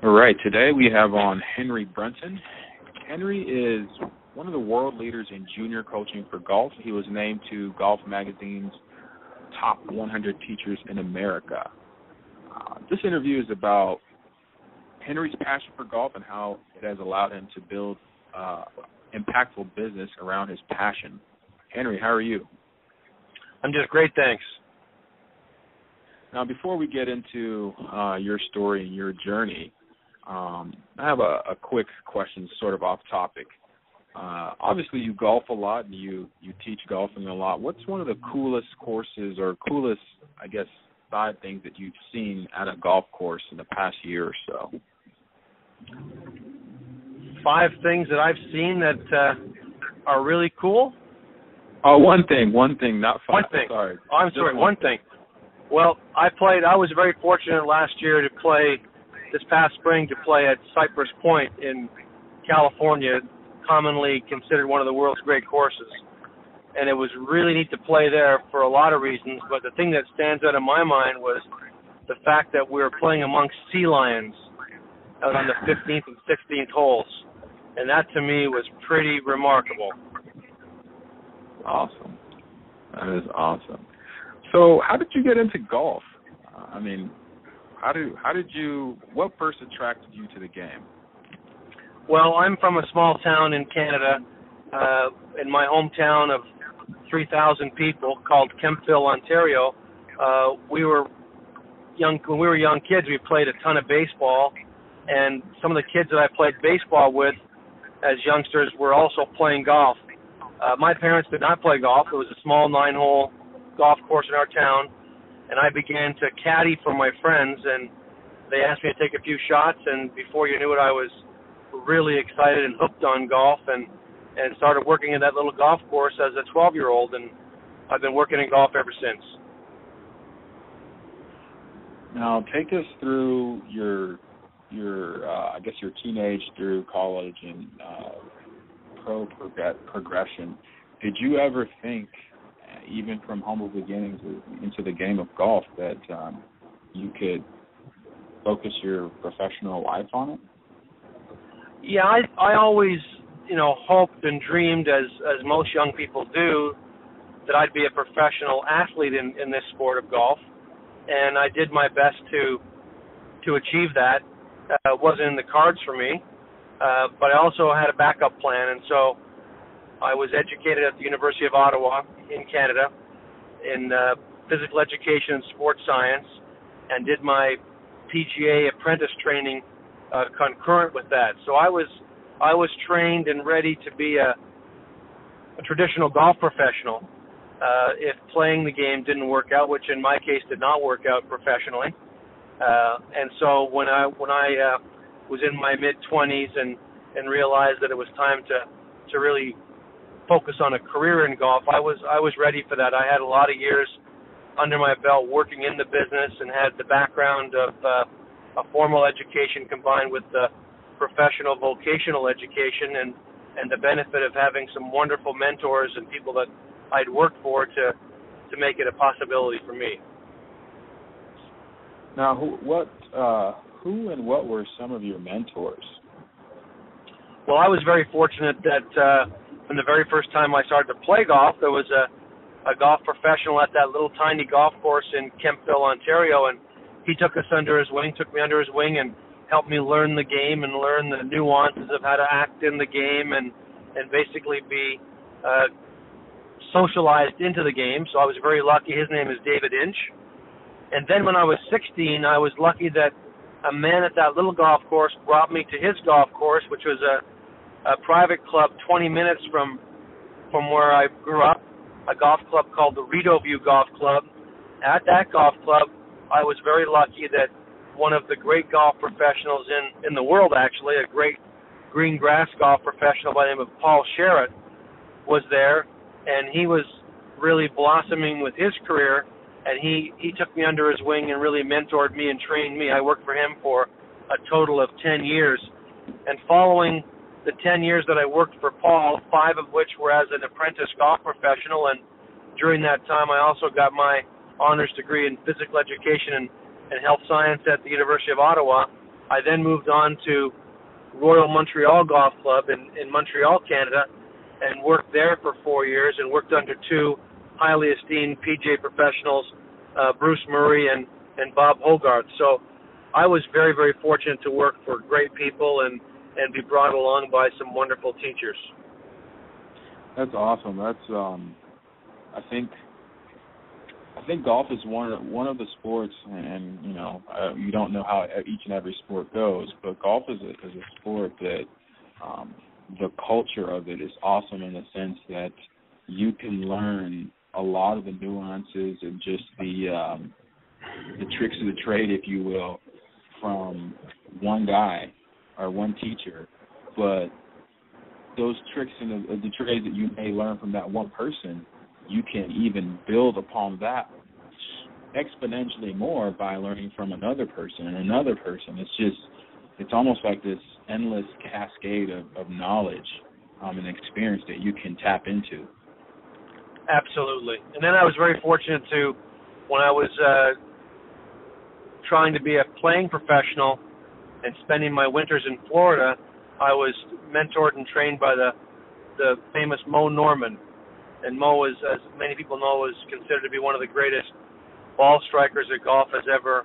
All right, today we have on Henry Brunton. Henry is one of the world leaders in junior coaching for golf. He was named to Golf Magazine's top 100 teachers in America. This interview is about Henry's passion for golf and how it has allowed him to build impactful business around his passion. Henry, how are you? I'm just great, thanks. Now, before we get into your story and your journey, I have a quick question sort of off topic. Obviously, you golf a lot and you teach golfing a lot. What's one of the coolest courses or coolest, I guess, side things that you've seen at a golf course in the past year or so? 5 things that I've seen that are really cool? Oh, one thing, not 5. One thing. Sorry. Oh, I'm sorry, one thing. Well, I was very fortunate last year to play, this past spring, to play at Cypress Point in California, commonly considered one of the world's great courses. And it was really neat to play there for a lot of reasons, but the thing that stands out in my mind was the fact that we were playing amongst sea lions out on the 15th and 16th holes. And that, to me, was pretty remarkable. Awesome. That is awesome. So how did you get into golf? What first attracted you to the game? Well, I'm from a small town in Canada, in my hometown of 3,000 people called Kemptville, Ontario. When we were young kids, we played a ton of baseball, and some of the kids that I played baseball with as youngsters were also playing golf. My parents did not play golf. It was a small 9-hole golf course in our town, and I began to caddy for my friends, and they asked me to take a few shots, and before you knew it, I was really excited and hooked on golf, and started working in that little golf course as a 12-year-old, and I've been working in golf ever since. Now, take us through your teenage through college and progression. Did you ever think, even from humble beginnings into the game of golf, that you could focus your professional life on it? Yeah, I always, hoped and dreamed, as most young people do, that I'd be a professional athlete in this sport of golf, and I did my best to achieve that. It wasn't in the cards for me, but I also had a backup plan, and so I was educated at the University of Ottawa in Canada in physical education and sports science, and did my PGA apprentice training concurrent with that. So I was trained and ready to be a traditional golf professional if playing the game didn't work out, which in my case did not work out professionally. And so when I was in my mid-20s and realized that it was time to really focus on a career in golf, I was ready for that. I had a lot of years under my belt working in the business and had the background of a formal education combined with the professional vocational education and the benefit of having some wonderful mentors and people that I'd worked for to make it a possibility for me. Now, who and what were some of your mentors? Well, I was very fortunate that from the very first time I started to play golf, there was a golf professional at that little tiny golf course in Kemptville, Ontario, and he took me under his wing and helped me learn the game and learn the nuances of how to act in the game and basically be socialized into the game. So I was very lucky. His name is David Inch. And then when I was 16, I was lucky that a man at that little golf course brought me to his golf course, which was a private club 20 minutes from where I grew up, a golf club called the Rideau View Golf Club. At that golf club, I was very lucky that one of the great golf professionals in the world, actually, a great green grass golf professional by the name of Paul Sherritt, was there, and he was really blossoming with his career, and he took me under his wing and really mentored me and trained me. I worked for him for a total of 10 years, and following the 10 years that I worked for Paul, 5 of which were as an apprentice golf professional, and during that time I also got my honors degree in physical education and health science at the University of Ottawa. I then moved on to Royal Montreal Golf Club in Montreal, Canada, and worked there for 4 years and worked under two highly esteemed PGA professionals, Bruce Murray and Bob Hogarth. So I was very, very fortunate to work for great people and be brought along by some wonderful teachers. That's awesome. That's I think golf is one of the sports, and you don't know how each and every sport goes, but golf is a sport that the culture of it is awesome in the sense that you can learn a lot of the nuances and just the tricks of the trade, if you will, from one guy or one teacher, but those tricks and the trades that you may learn from that one person, you can even build upon that exponentially more by learning from another person and another person. It's almost like this endless cascade of knowledge and experience that you can tap into. Absolutely. And then I was very fortunate to, when I was trying to be a playing professional and spending my winters in Florida, I was mentored and trained by the famous Mo Norman. And Mo, as many people know, is considered to be one of the greatest ball strikers that golf has ever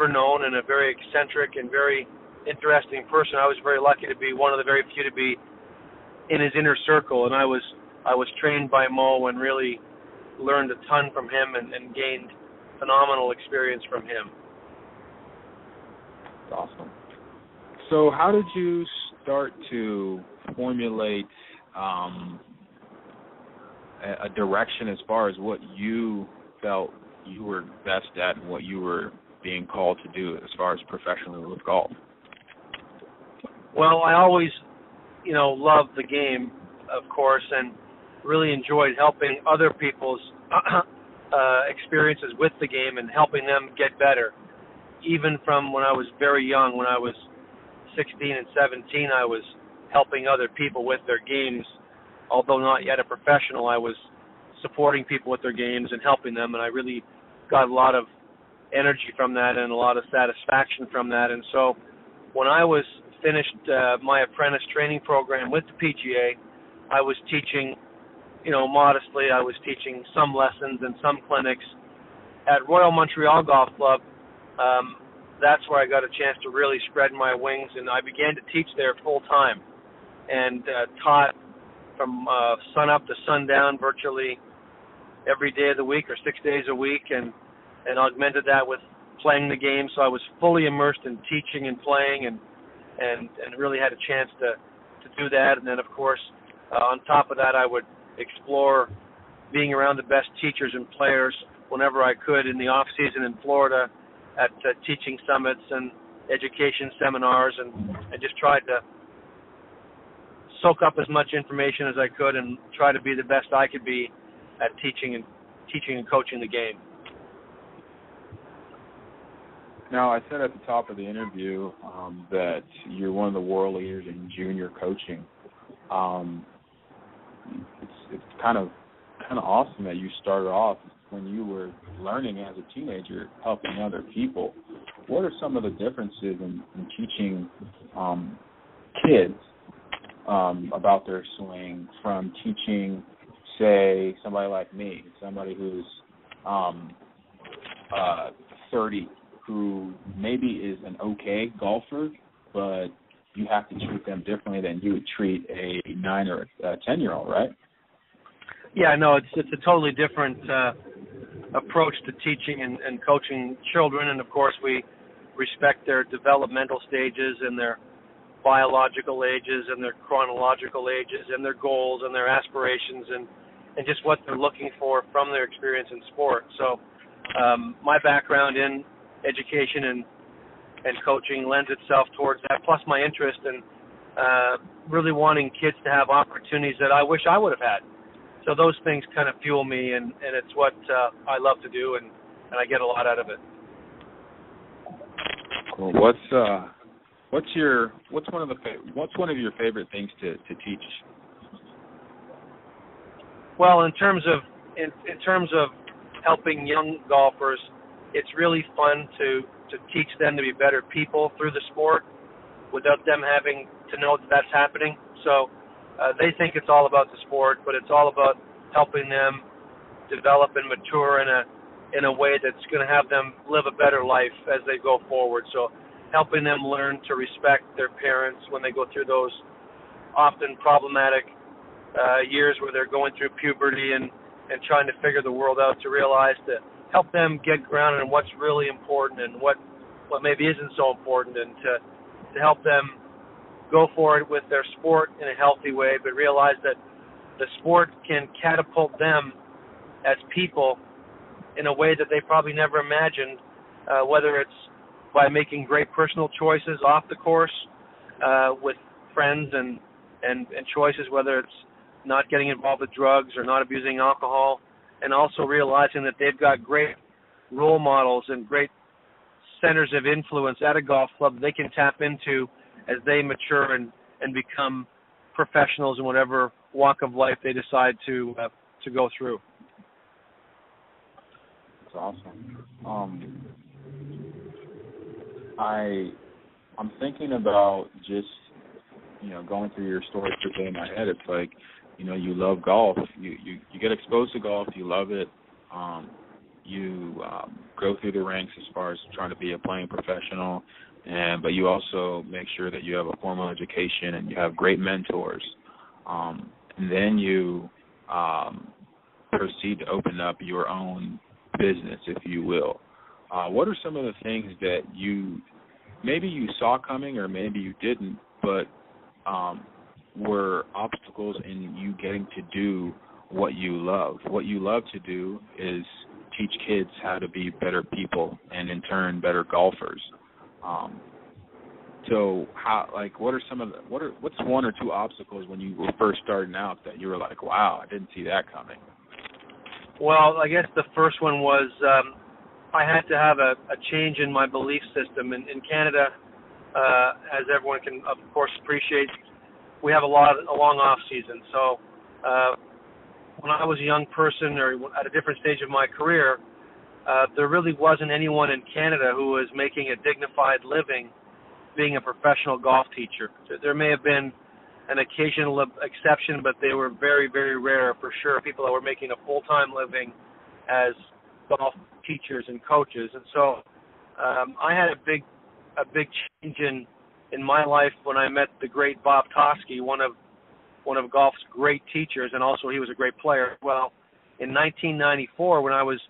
known, and a very eccentric and very interesting person. I was very lucky to be one of the very few to be in his inner circle, and I was trained by Mo and really learned a ton from him and gained phenomenal experience from him. Awesome. So how did you start to formulate a direction as far as what you felt you were best at and what you were being called to do as far as professionally with golf? Well, I always, loved the game, of course, and really enjoyed helping other people's experiences with the game and helping them get better. Even from when I was very young, when I was 16 and 17, I was helping other people with their games. Although not yet a professional, I was supporting people with their games and helping them, and I really got a lot of energy from that and a lot of satisfaction from that. And so when I was finished my apprentice training program with the PGA, I was teaching, modestly. I was teaching some lessons and some clinics at Royal Montreal Golf Club. That's where I got a chance to really spread my wings, and I began to teach there full time and taught from sun up to sundown virtually every day of the week or 6 days a week, and augmented that with playing the game. So I was fully immersed in teaching and playing and really had a chance to do that. And then, of course, on top of that, I would explore being around the best teachers and players whenever I could in the off season in Florida at teaching summits and education seminars, and just tried to soak up as much information as I could and try to be the best I could be at teaching and coaching the game. Now, I said at the top of the interview that you're one of the world leaders in junior coaching. It's kind of awesome that you started off when you were learning as a teenager, helping other people. What are some of the differences in teaching kids about their swing from teaching, say, somebody like me, somebody who's 30, who maybe is an okay golfer, but you have to treat them differently than you would treat a 9 or a 10-year-old, right? Yeah, no, it's a totally different approach to teaching and coaching children, and of course we respect their developmental stages and their biological ages and their chronological ages and their goals and their aspirations and just what they're looking for from their experience in sport. So my background in education and coaching lends itself towards that, plus my interest in really wanting kids to have opportunities that I wish I would have had. So those things kind of fuel me, and it's what I love to do, and I get a lot out of it. Cool. What's one of your favorite things to teach? Well, in terms of helping young golfers, it's really fun to to teach them to be better people through the sport without them having to know that that's happening. So they think it's all about the sport, but it's all about helping them develop and mature in a way that's going to have them live a better life as they go forward. So helping them learn to respect their parents when they go through those often problematic years where they're going through puberty and trying to figure the world out, to realize to help them get grounded in what's really important and what maybe isn't so important, and to help them go forward with their sport in a healthy way, but realize that the sport can catapult them as people in a way that they probably never imagined, whether it's by making great personal choices off the course with friends and choices, whether it's not getting involved with drugs or not abusing alcohol, and also realizing that they've got great role models and great centers of influence at a golf club they can tap into as they mature and become professionals in whatever walk of life they decide to go through. That's awesome. I'm thinking about just, going through your story today in my head. It's like, you love golf. You get exposed to golf. You love it. You go through the ranks as far as trying to be a playing professional, but you also make sure that you have a formal education and you have great mentors. And then you proceed to open up your own business, if you will. What are some of the things that maybe you saw coming or maybe you didn't, but were obstacles in you getting to do what you love? What you love to do is teach kids how to be better people and in turn better golfers. So what are what's one or two obstacles when you were first starting out that you were like, wow, I didn't see that coming? Well, I guess the first one was I had to have a change in my belief system. In Canada, as everyone can, of course, appreciate, we have a long off season. So when I was a young person or at a different stage of my career, there really wasn't anyone in Canada who was making a dignified living being a professional golf teacher. There may have been an occasional exception, but they were very, very rare for sure, people that were making a full-time living as golf teachers and coaches. And so I had a big change in my life when I met the great Bob Toski, one of golf's great teachers, and also he was a great player. Well, in 1994, when I was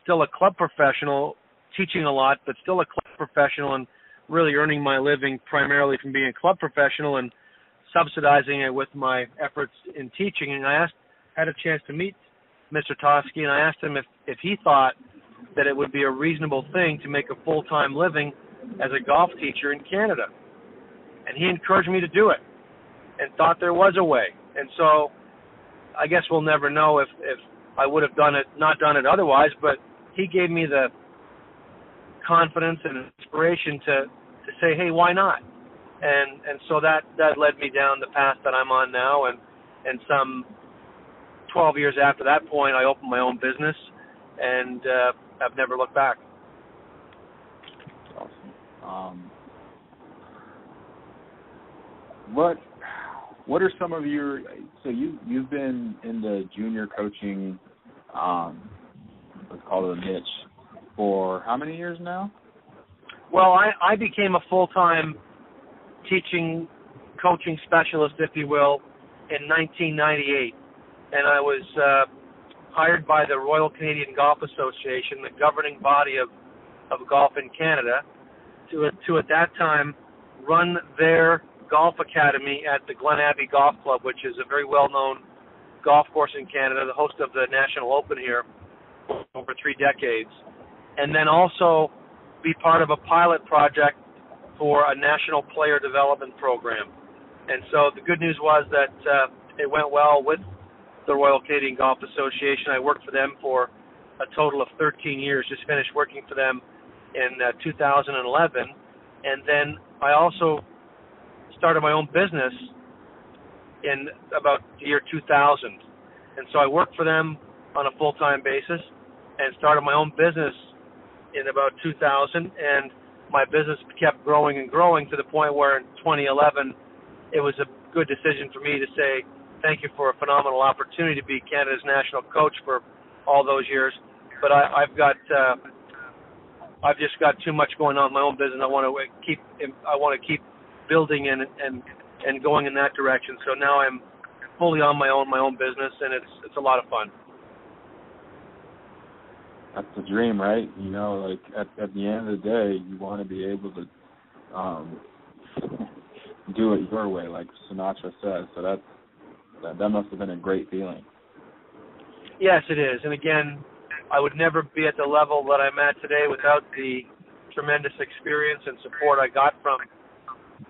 still a club professional, teaching a lot, but still a club professional and really earning my living primarily from being a club professional and subsidizing it with my efforts in teaching, and I had a chance to meet Mr. Toski, and I asked him if he thought that it would be a reasonable thing to make a full-time living as a golf teacher in Canada. And he encouraged me to do it and thought there was a way. And so I guess we'll never know if I would have not done it otherwise, but he gave me the confidence and inspiration to say, hey, why not? And so that led me down the path that I'm on now, and some 12 years after that point, I opened my own business, and I've never looked back. Awesome. What are some of your, so you've been in the junior coaching, let's call it a niche, for how many years now? Well, I became a full-time coaching specialist, if you will, in 1998. And I was hired by the Royal Canadian Golf Association, the governing body of golf in Canada, to at that time run their golf academy at the Glen Abbey Golf Club, which is a very well-known golf course in Canada, the host of the National Open here over 3 decades. And then also be part of a pilot project for a national player development program. And so the good news was that it went well with the Royal Canadian Golf Association. I worked for them for a total of 13 years, just finished working for them in 2011. And then I also started my own business in about the year 2000. And so I worked for them on a full-time basis and started my own business in about 2000. And my business kept growing and growing to the point where in 2011 it was a good decision for me to say thank you for a phenomenal opportunity to be Canada's national coach for all those years. But I've just got too much going on in my own business. I want to keep building and going in that direction. So now I'm fully on my own business, and it's a lot of fun. That's the dream, right? You know, like at the end of the day, you want to be able to do it your way, like Sinatra says. So that must have been a great feeling. Yes, it is. And again, I would never be at the level that I'm at today without the tremendous experience and support I got from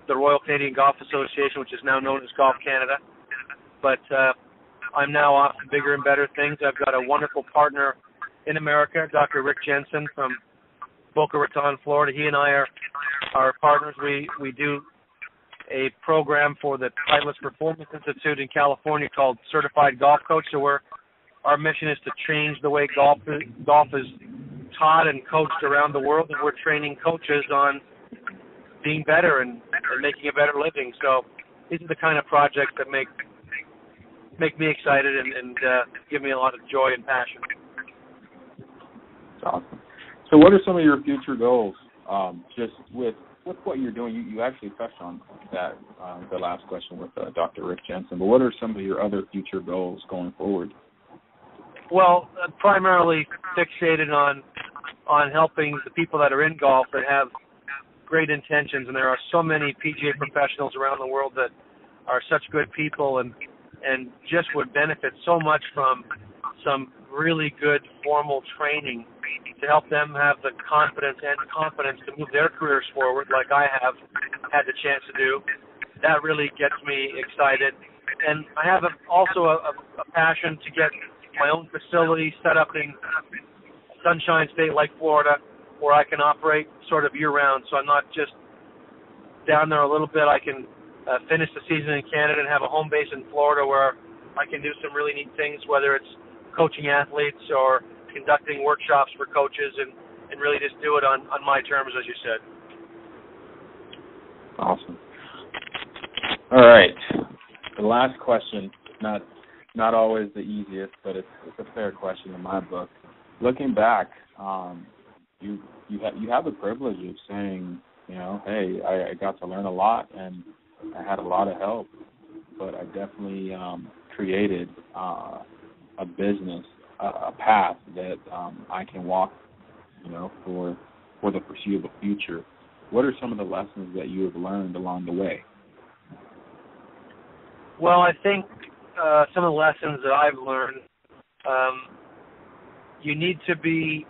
the Royal Canadian Golf Association, which is now known as Golf Canada. But I'm now off to bigger and better things. I've got a wonderful partner in America, Dr. Rick Jensen from Boca Raton, Florida. He and I are partners. We do a program for the Titleist Performance Institute in California called Certified Golf Coach. So our mission is to change the way golf is taught and coached around the world, and we're training coaches on being better and making a better living. So these are the kind of projects that make me excited and give me a lot of joy and passion. That's awesome. So what are some of your future goals, just with what you're doing? You actually touched on that, the last question with Dr. Rick Jensen, but what are some of your other future goals going forward? Well, primarily fixated on helping the people that are in golf that have great intentions, and there are so many PGA professionals around the world that are such good people and just would benefit so much from some really good formal training to help them have the confidence to move their careers forward like I have had the chance to do. That really gets me excited. And I have also a passion to get my own facility set up in a Sunshine State like Florida where I can operate sort of year-round, so I'm not just down there a little bit. I can finish the season in Canada and have a home base in Florida where I can do some really neat things, whether it's coaching athletes or conducting workshops for coaches and really just do it on my terms, as you said. Awesome. All right. The last question, not always the easiest, but it's a fair question in my book. Looking back, you have the privilege of saying, you know, hey, I got to learn a lot and I had a lot of help, but I definitely created a business, a path that I can walk, you know, for the foreseeable future. What are some of the lessons that you have learned along the way? Well, I think some of the lessons that I've learned, you need to be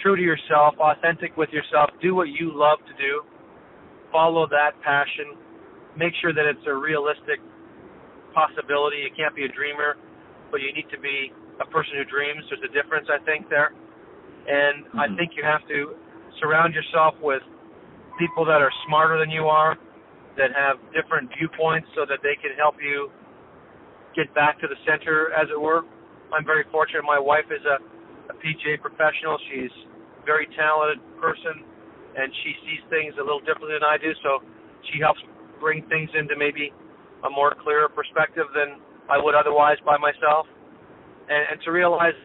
true to yourself, authentic with yourself, do what you love to do, follow that passion, make sure that it's a realistic possibility. You can't be a dreamer, but you need to be a person who dreams. There's a difference, I think, there. And I think you have to surround yourself with people that are smarter than you are, that have different viewpoints so that they can help you get back to the center, as it were. I'm very fortunate. My wife is a PGA professional. She's a very talented person, and she sees things a little differently than I do, so she helps bring things into maybe a more clearer perspective than I would otherwise by myself. And to realize,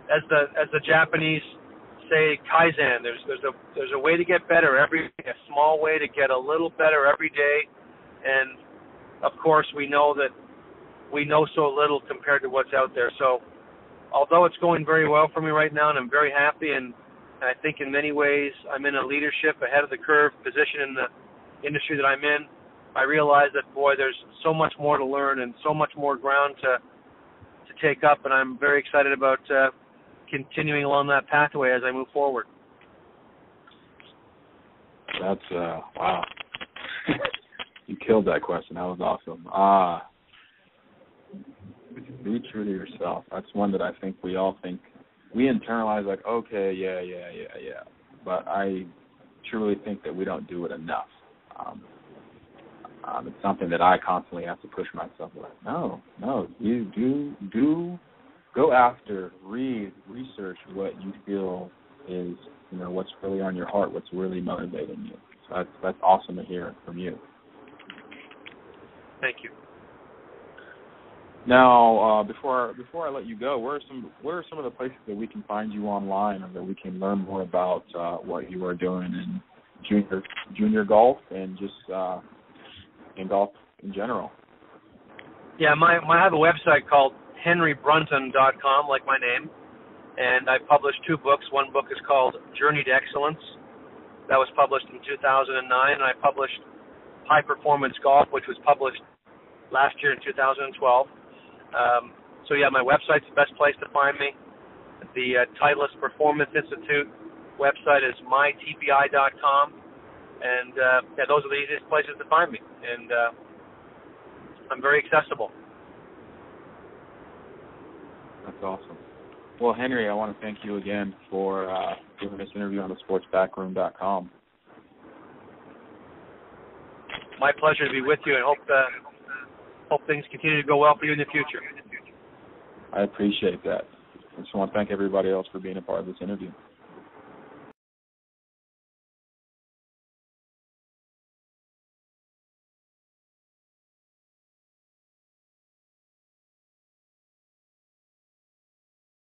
as the Japanese say, kaizen, there's a way to get better every day, a small way to get a little better every day. And of course, we know that we know so little compared to what's out there. So although it's going very well for me right now, and I'm very happy, and I think in many ways I'm in a leadership ahead of the curve position in the industry that I'm in, I realize that, boy, there's so much more to learn and so much more ground to take up, and I'm very excited about continuing along that pathway as I move forward. That's, wow. You killed that question. That was awesome. Be true to yourself. That's one that I think we all think. We internalize like, okay, yeah. But I truly think that we don't do it enough. It's something that I constantly have to push myself like, no, you do go after, read, research what you feel is, what's really on your heart, what's really motivating you. So that's awesome to hear from you. Thank you. Now, before I let you go, where are some of the places that we can find you online, or that we can learn more about what you are doing in junior golf and just in golf in general? Yeah, I have a website called henrybrunton.com, like my name, and I published 2 books. One book is called Journey to Excellence. That was published in 2009, and I published High Performance Golf, which was published last year in 2012. So yeah, my website's the best place to find me. The Titleist Performance Institute website is mytpi.com, and those are the easiest places to find me, and I'm very accessible. That's awesome. Well, Henry, I want to thank you again for doing this interview on the sportsbackroom.com. My pleasure to be with you, and hope things continue to go well for you in the future. I appreciate that. I just want to thank everybody else for being a part of this interview.